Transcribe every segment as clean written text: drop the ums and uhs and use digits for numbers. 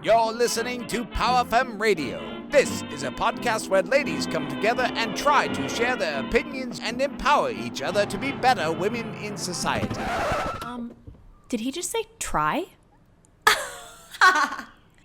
You're listening to Power Femme Radio. This is a podcast where ladies come together and try to share their opinions and empower each other to be better women in society. Did he just say try?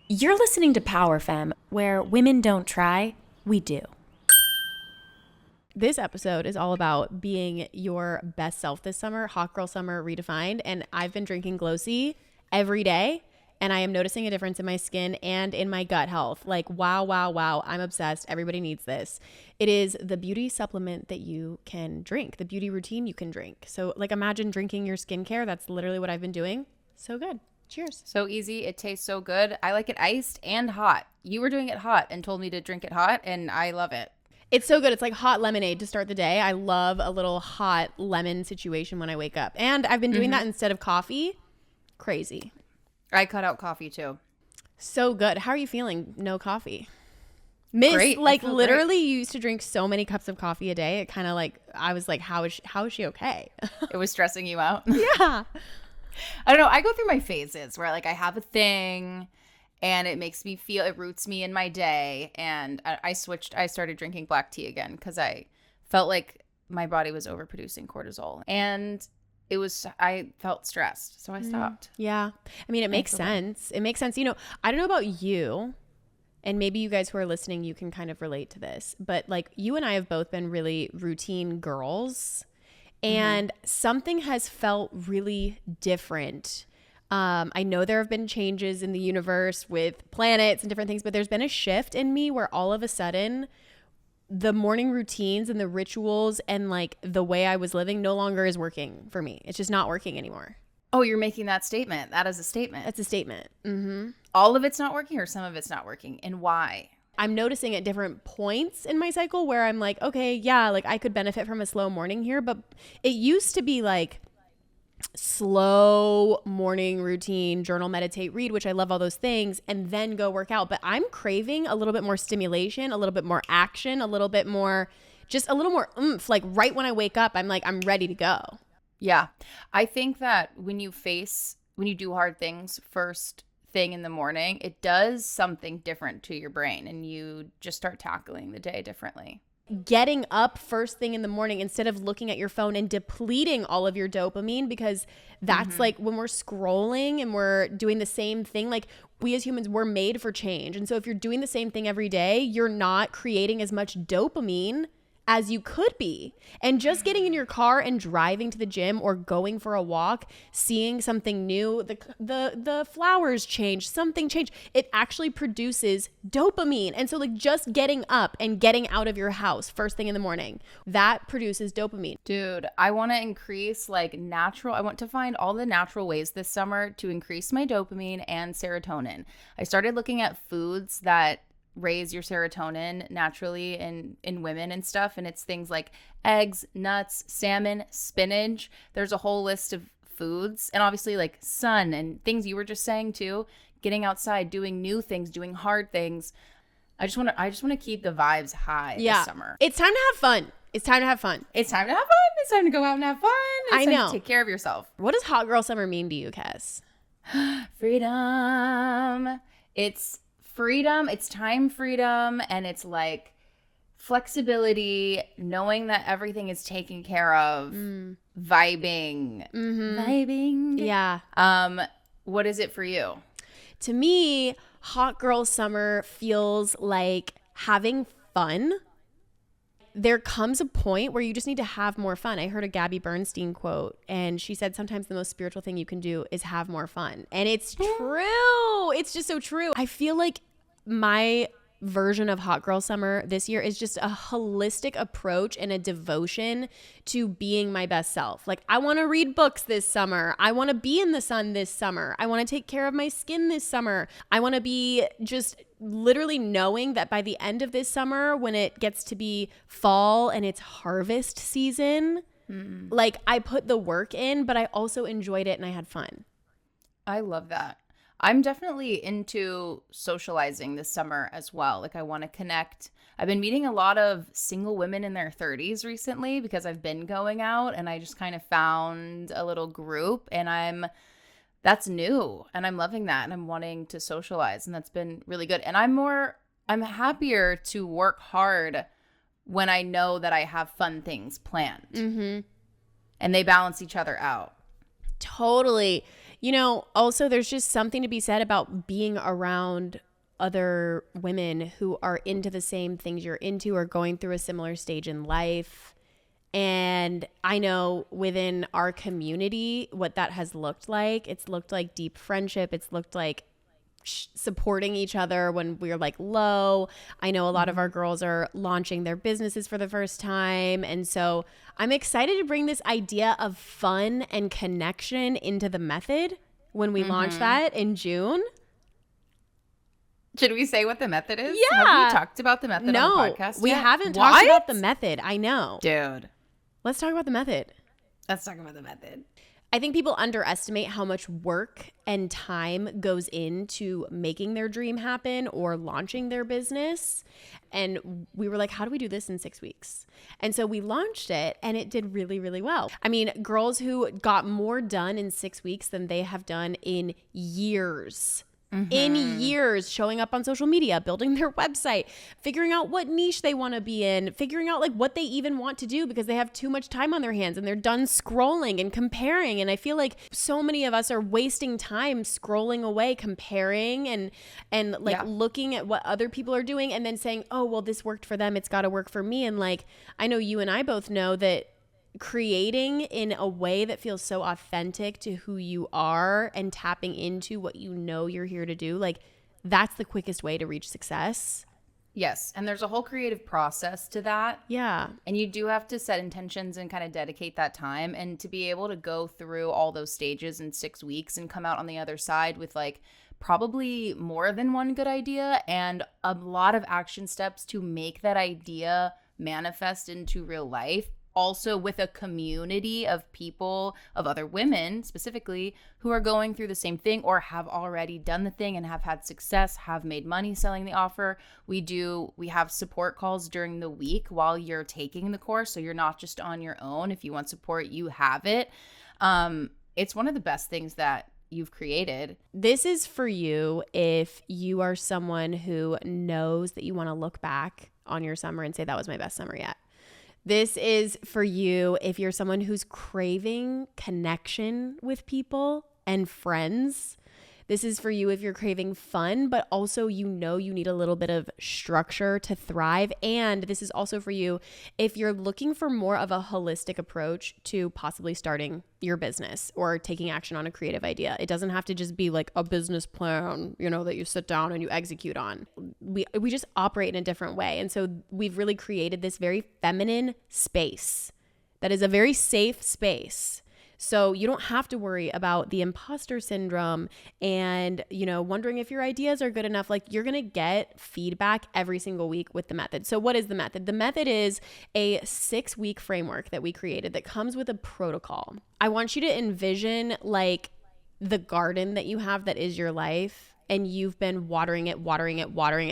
You're listening to Power Femme, where women don't try, we do. This episode is all about being your best self this summer, Hot Girl Summer Redefined, and I've been drinking Glossy every day, and I am noticing a difference in my skin and in my gut health. Like, wow, I'm obsessed. Everybody needs this. It is the beauty supplement that you can drink, the beauty routine you can drink. So, like, imagine drinking your skincare. That's literally what I've been doing. So good. Cheers. So easy. It tastes so good. I like it iced and hot. You were doing it hot and told me to drink it hot, and I love it. It's so good. It's like hot lemonade to start the day. I love a little hot lemon situation when I wake up. And I've been doing that instead of coffee. Crazy. I cut out coffee too. So good. How are you feeling? No coffee. Miss, Great. like literally you used to drink so many cups of coffee a day. It kind of like, I was like, how is she okay? It was stressing you out. Yeah. I don't know. I go through my phases where like I have a thing and it makes me feel, it roots me in my day. And I started drinking black tea again because I felt like my body was overproducing cortisol. And I felt stressed. So I stopped. Yeah. I mean, it makes sense. It makes sense. You know, I don't know about you, and maybe you guys who are listening, you can kind of relate to this, but like you and I have both been really routine girls, and something has felt really different. I know there have been changes in the universe with planets and different things, but there's been a shift in me where all of a sudden the morning routines and the rituals and like the way I was living no longer is working for me. It's just not working anymore. Oh, you're making that statement. That is a statement. That's a statement. Mm-hmm. All of it's not working or some of it's not working, and why? I'm noticing at different points in my cycle where I'm like, okay, yeah, like I could benefit from a slow morning here, but it used to be like slow morning routine, journal, meditate, read, which I love all those things, and then go work out. But I'm craving a little bit more stimulation, a little bit more action, a little bit more, just a little more oomph. Like right when I wake up, I'm like, I'm ready to go. Yeah. I think that when you do hard things first thing in the morning, it does something different to your brain and you just start tackling the day differently. Getting up first thing in the morning instead of looking at your phone and depleting all of your dopamine, because that's like when we're scrolling and we're doing the same thing, like we as humans, we're made for change. And so if you're doing the same thing every day, you're not creating as much dopamine as you could be. And just getting in your car and driving to the gym or going for a walk, seeing something new, the flowers change, something change, it actually produces dopamine. And so like just getting up and getting out of your house first thing in the morning, that produces dopamine. Dude, I want to increase I want to find all the natural ways this summer to increase my dopamine and serotonin. I started looking at foods that raise your serotonin naturally in women and stuff, and it's things like eggs, nuts, salmon, spinach. There's a whole list of foods, and obviously like sun and things you were just saying too, getting outside, doing new things, doing hard things. I just want to keep the vibes high this summer. It's time to have fun. It's time to have fun. It's time to have fun. It's time to go out and have fun. It's time to take care of yourself. What does hot girl summer mean to you, Kes? Freedom. It's freedom, it's time freedom, and it's like flexibility, knowing that everything is taken care of, vibing. Yeah. What is it for you? To me, hot girl summer feels like having fun. There comes a point where you just need to have more fun. I heard a Gabby Bernstein quote, and she said sometimes the most spiritual thing you can do is have more fun. And it's true. It's just so true. I feel like my version of hot girl summer this year is just a holistic approach and a devotion to being my best self. Like I want to read books this summer. I want to be in the sun this summer. I want to take care of my skin this summer. I want to be just literally knowing that by the end of this summer, when it gets to be fall and it's harvest season, like I put the work in, but I also enjoyed it and I had fun. I love that. I'm definitely into socializing this summer as well. Like I want to connect. I've been meeting a lot of single women in their 30s recently because I've been going out, and I just kind of found a little group, and I'm that's new, and I'm loving that, and I'm wanting to socialize, and that's been really good. And I'm happier to work hard when I know that I have fun things planned. Mm-hmm. And they balance each other out. Totally. Also there's just something to be said about being around other women who are into the same things you're into or going through a similar stage in life. And I know within our community what that has looked like. It's looked like deep friendship. It's looked like supporting each other when we're like low. I know a lot of our girls are launching their businesses for the first time. And so I'm excited to bring this idea of fun and connection into the method when we launch that in June. Should we say what the method is? Yeah. Have we talked about the method on the podcast we yet? haven't What? talked about the method. I know. Dude. Let's talk about the method. Let's talk about the method. I think people underestimate how much work and time goes into making their dream happen or launching their business. And we were like, how do we do this in 6 weeks? And so we launched it and it did really, really well. I mean, girls who got more done in 6 weeks than they have done in years. In years, showing up on social media, building their website, figuring out what niche they want to be in, figuring out like what they even want to do because they have too much time on their hands and they're done scrolling and comparing. And I feel like so many of us are wasting time scrolling away, comparing and looking at what other people are doing and then saying, oh, well, this worked for them. It's got to work for me. And like, I know you and I both know that creating in a way that feels so authentic to who you are and tapping into what you know you're here to do, like that's the quickest way to reach success. Yes. And there's a whole creative process to that. Yeah. And you do have to set intentions and kind of dedicate that time. And to be able to go through all those stages in 6 weeks and come out on the other side with like probably more than one good idea and a lot of action steps to make that idea manifest into real life. Also with a community of people, of other women specifically, who are going through the same thing or have already done the thing and have had success, have made money selling the offer. We have support calls during the week while you're taking the course. So you're not just on your own. If you want support, you have it. It's one of the best things that you've created. This is for you if you are someone who knows that you want to look back on your summer and say, that was my best summer yet. This is for you if you're someone who's craving connection with people and friends. This is for you if you're craving fun, but also you know you need a little bit of structure to thrive. And this is also for you if you're looking for more of a holistic approach to possibly starting your business or taking action on a creative idea. It doesn't have to just be like a business plan, that you sit down and you execute on. We just operate in a different way. And so we've really created this very feminine space that is a very safe space. So you don't have to worry about the imposter syndrome and, wondering if your ideas are good enough. Like you're going to get feedback every single week with the method. So what is the method? The method is a 6-week framework that we created that comes with a protocol. I want you to envision like the garden that you have that is your life. And you've been watering it,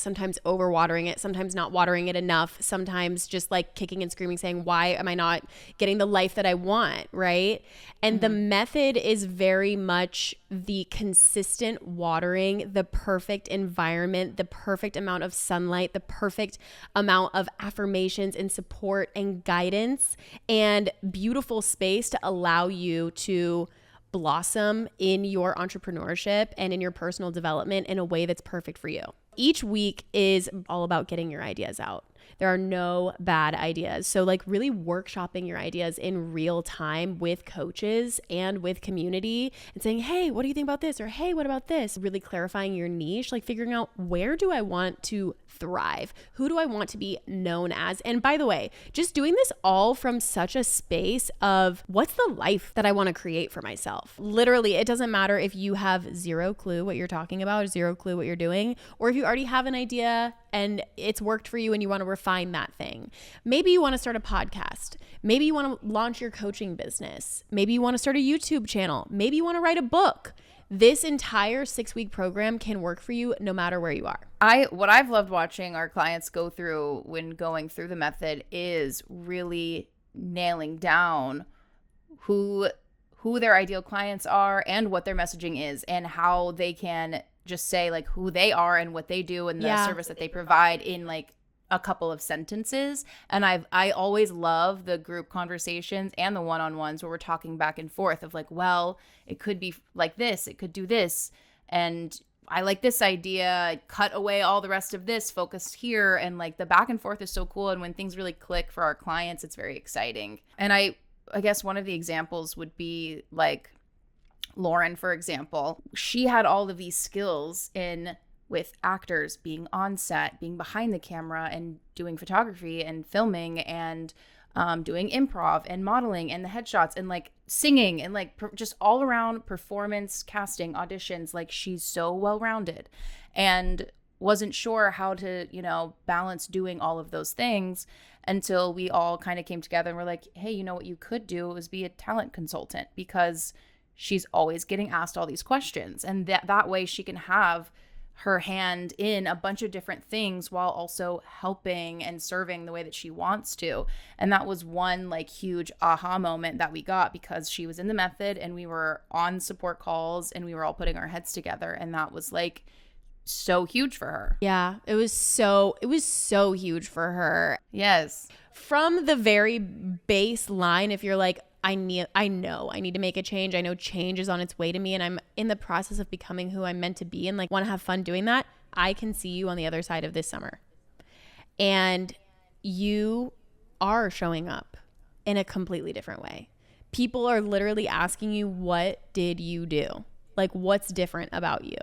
sometimes overwatering it, sometimes not watering it enough, sometimes just like kicking and screaming, saying, why am I not getting the life that I want, right? And the method is very much the consistent watering, the perfect environment, the perfect amount of sunlight, the perfect amount of affirmations and support and guidance and beautiful space to allow you to blossom in your entrepreneurship and in your personal development in a way that's perfect for you. Each week is all about getting your ideas out. There are no bad ideas. So like really workshopping your ideas in real time with coaches and with community and saying, hey, what do you think about this? Or hey, what about this? Really clarifying your niche, like figuring out where do I want to thrive? Who do I want to be known as? And by the way, just doing this all from such a space of what's the life that I want to create for myself? Literally, it doesn't matter if you have zero clue what you're talking about, zero clue what you're doing, or if you already have an idea and it's worked for you and you want to refine that thing. Maybe you want to start a podcast. Maybe you want to launch your coaching business. Maybe you want to start a YouTube channel. Maybe you want to write a book. This entire 6-week program can work for you no matter where you are. What I've loved watching our clients go through when going through the method is really nailing down who who their ideal clients are and what their messaging is and how they can just say like who they are and what they do and the service that they provide in like a couple of sentences. And I always love the group conversations and the one-on-ones where we're talking back and forth of like, well, it could be like this, it could do this, and I like this idea, cut away all the rest of this, focus here. And like the back and forth is so cool. And when things really click for our clients, it's very exciting. And I guess one of the examples would be like Lauren, for example. She had all of these skills in with actors being on set, being behind the camera and doing photography and filming and doing improv and modeling and the headshots and like singing and like just all around performance, casting, auditions. Like she's so well-rounded and wasn't sure how to, you know, balance doing all of those things until we all kind of came together and we're like, hey, you know what you could do is be a talent consultant, because she's always getting asked all these questions. And that way she can have her hand in a bunch of different things while also helping and serving the way that she wants to. And that was one like huge aha moment that we got, because she was in the method and we were on support calls and we were all putting our heads together. And that was like so huge for her. Yeah, it was so huge for her. Yes. From the very baseline, if you're like, I know I need to make a change. I know change is on its way to me and I'm in the process of becoming who I'm meant to be and like want to have fun doing that. I can see you on the other side of this summer. And you are showing up in a completely different way. People are literally asking you, what did you do? Like, what's different about you?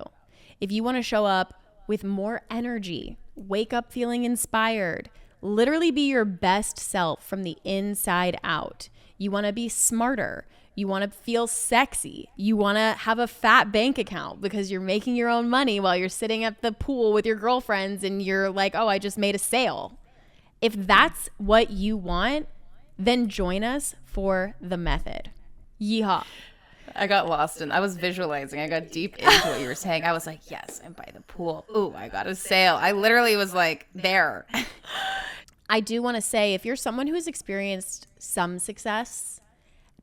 If you want to show up with more energy, wake up feeling inspired, literally be your best self from the inside out. You want to be smarter. You want to feel sexy. You want to have a fat bank account because you're making your own money while you're sitting at the pool with your girlfriends and you're like, oh, I just made a sale. If that's what you want, then join us for the method. Yeehaw. I got lost and I was visualizing. I got deep into what you were saying. I was like, yes, I'm by the pool. Ooh, I got a sale. I literally was like there. I do want to say, if you're someone who has experienced some success,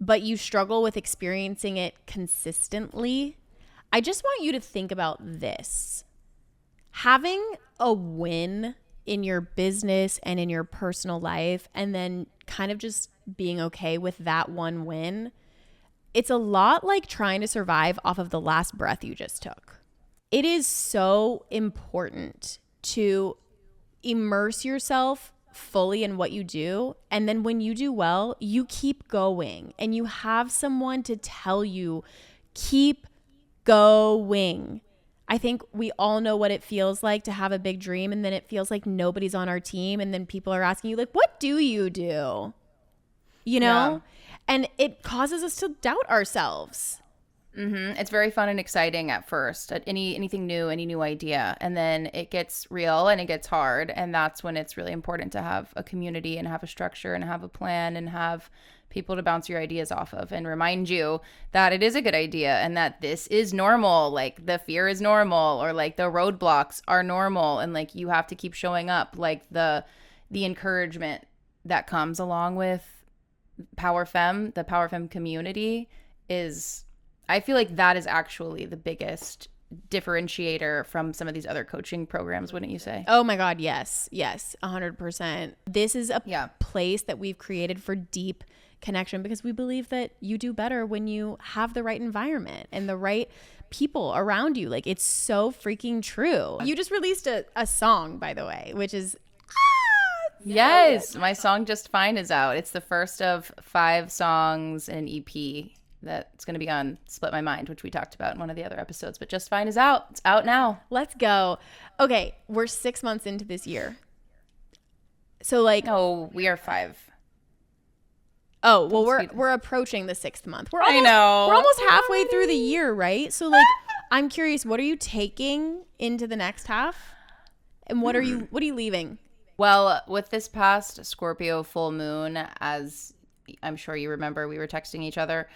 but you struggle with experiencing it consistently, I just want you to think about this. Having a win in your business and in your personal life, and then kind of just being okay with that one win, it's a lot like trying to survive off of the last breath you just took. It is so important to immerse yourself fully in what you do. And then when you do well, you keep going and you have someone to tell you, keep going. I think we all know what it feels like to have a big dream and then it feels like nobody's on our team. And then people are asking you like, what do you do? You know? Yeah. And it causes us to doubt ourselves. Mm-hmm. It's very fun and exciting at first, at anything new, any new idea. And then it gets real and it gets hard. And that's when it's really important to have a community and have a structure and have a plan and have people to bounce your ideas off of and remind you that it is a good idea and that this is normal. Like the fear is normal, or like the roadblocks are normal. And like you have to keep showing up. Like the encouragement that comes along with Power Femme, the Power Femme community is... I feel like that is actually the biggest differentiator from some of these other coaching programs, wouldn't you say? Oh my God, yes. Yes, 100%. This is a place that we've created for deep connection because we believe that you do better when you have the right environment and the right people around you. Like, it's so freaking true. You just released a song, by the way, which is... Yes, my song Just Fine is out. It's the first of 5 songs in an EP that's going to be on Split My Mind, which we talked about in one of the other episodes. But Just Fine is out. It's out now. Let's go. Okay, we're 6 months into this year. So like... No, we are 5. Oh, well, we're approaching the 6th month. We're almost, we're almost halfway through the year, right? So like, I'm curious, what are you taking into the next half? And what are you leaving? Well, with this past Scorpio full moon, as I'm sure you remember, we were texting each other.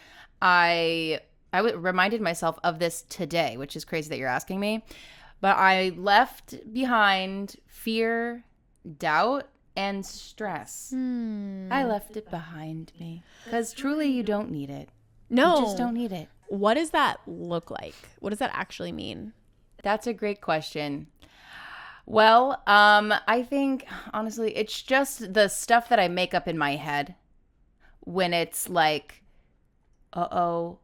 I reminded myself of this today, which is crazy that you're asking me. But I left behind fear, doubt, and stress. I left it behind me because truly you don't need it. No. You just don't need it. What does that look like? What does that actually mean? That's a great question. Well, I think honestly, it's just the stuff that I make up in my head when it's like, uh-oh,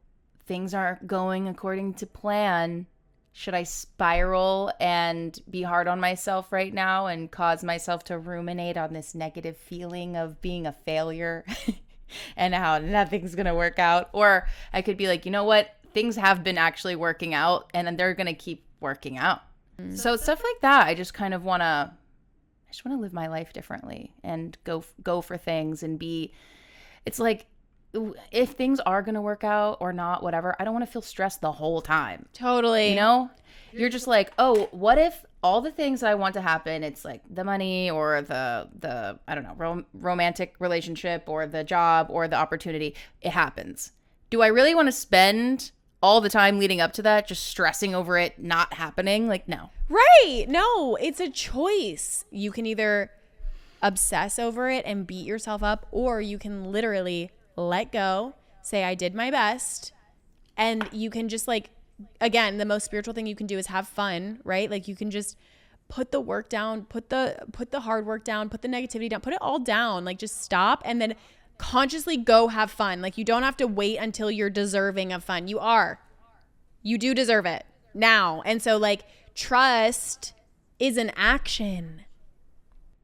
things aren't going according to plan. Should I spiral and be hard on myself right now and cause myself to ruminate on this negative feeling of being a failure and how nothing's going to work out? Or I could be like, you know what? Things have been actually working out and they're going to keep working out. So stuff like that, I just kind of want to live my life differently and go for things and be, it's like, if things are going to work out or not, whatever, I don't want to feel stressed the whole time. Totally. You know, you're just like, oh, what if all the things that I want to happen, it's like the money or the I don't know, romantic relationship or the job or the opportunity, it happens. Do I really want to spend all the time leading up to that just stressing over it not happening? Like, no. Right. No, it's a choice. You can either obsess over it and beat yourself up, or you can literally let go, say, I did my best. And you can just like, again, the most spiritual thing you can do is have fun, right? Like you can just put the work down, put the hard work down, put the negativity down, put it all down, like just stop and then consciously go have fun. Like you don't have to wait until you're deserving of fun. You do deserve it now. And so like trust is an action.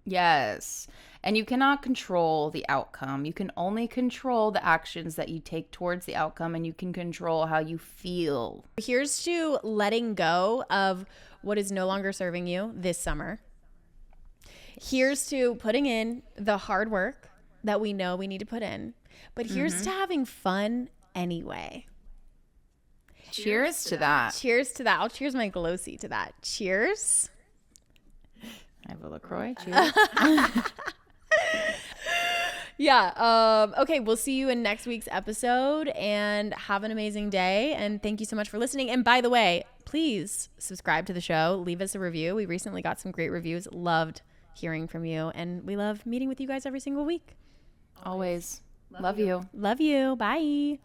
Yes. And you cannot control the outcome. You can only control the actions that you take towards the outcome, and you can control how you feel. Here's to letting go of what is no longer serving you this summer. Here's to putting in the hard work that we know we need to put in. But here's to having fun anyway. Cheers to that. Cheers to that. I'll cheers my Glossy to that. Cheers. I have a LaCroix. Cheers. Yeah. Okay. We'll see you in next week's episode and have an amazing day. And thank you so much for listening. And by the way, please subscribe to the show. Leave us a review. We recently got some great reviews. Loved hearing from you. And we love meeting with you guys every single week. Always. Love you. Love you. Bye.